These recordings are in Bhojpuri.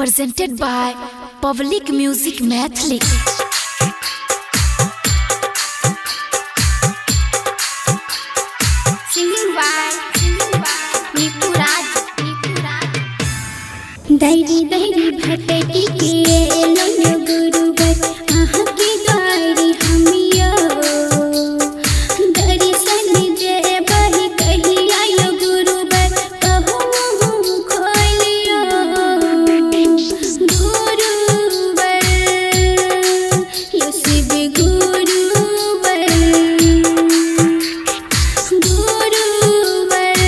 presented by Public Music Mathli. Singing by Niku Raj. Dairi dairi bhatki ke lo gurubar aha ke gairi hamiyo darshan de bahi kahiya yo gurubar kahu kholiyo gurubar yo Shiv gurubar gurubar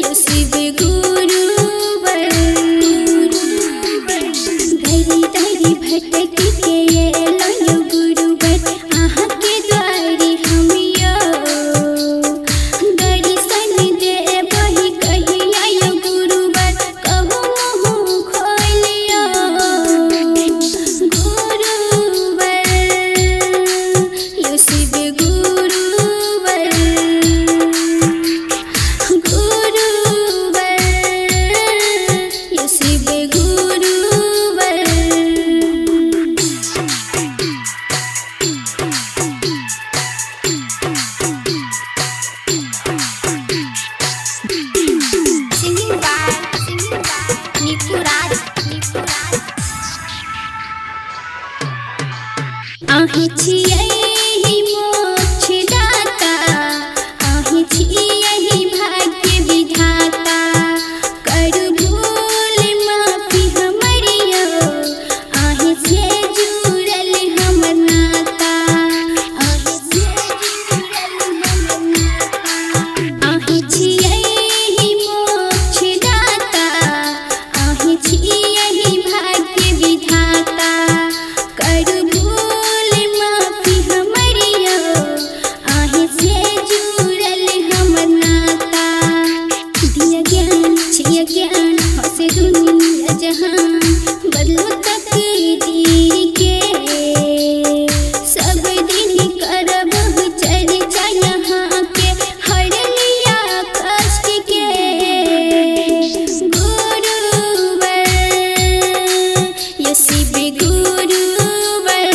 yo Shiv gurubar dairi dairi bhatki ke lo gurubar aha ke द्वारी हमियो दर्शन दे बही कहिया यो गुरुबर कहू खोलियो गुरुबर यो शिव गुरुबर गुरुबर यो Shiv गुरुबर Singing by Niku Raj. आहे छियै ही मोक्ष दाता आहे छियै ही भाग्य विधाता कर भूल माफी हमरियो आहे से जुड़ल हमर नाता आहे से जुड़ल हमर नाता आहे छियै ही मोक्ष दाता आहे छियै ही भाग्य विधाता कर भूल माफी हमरियो आहे से जुड़ल हमर नाता दिया ज्ञान छिया ज्ञान हसे दुनिया जहान बदलो तकदीर के सब दिन करब चर्चा यहाँ के हर लिया कष्ट के गुरुवर यो शिव गुरुवर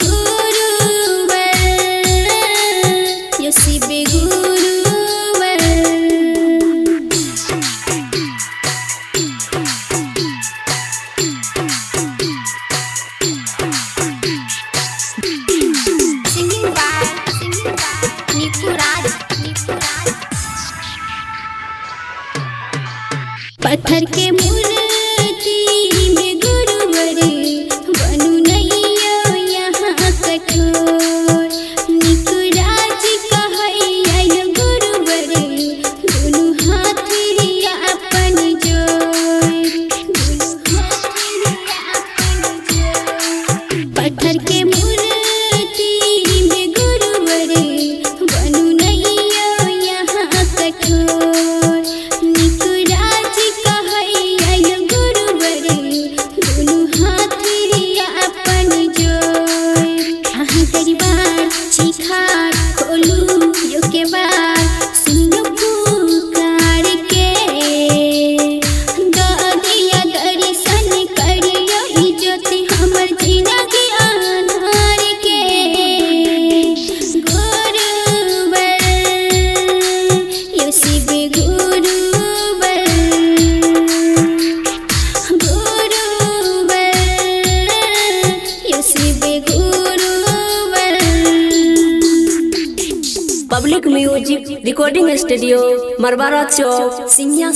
गुरुवर यो शिव गुरुवर Singing by Niku Raj. पत्थर के मूर्ति में गुरुवर बनू नैयो यहाँ कठोर निकु राज कहैया यो गुरुवर दुनू हाथ रिया अपन जोड़ दुनू हाथ रिया अपन जोड़ पत्थर के मूर्ति में गुरुवर बनू नैयो यहाँ कठोर निकु राज कहैया यो गुरुवर दुनू हाथ रिया अपन जोड़ अहाँ गरीबार छिखार खोलू यो के बार सुनो पुकार के दिया दर्शन करियो ई ज्योति हमर जिंदगी आधार के गुरुवर यो शिव गुरुवर गुरुवर यो शिव गुरुवर पब्लिक म्यूजिक रिकॉर्डिंग स्टूडियो मरवारा चौक सिंहिया।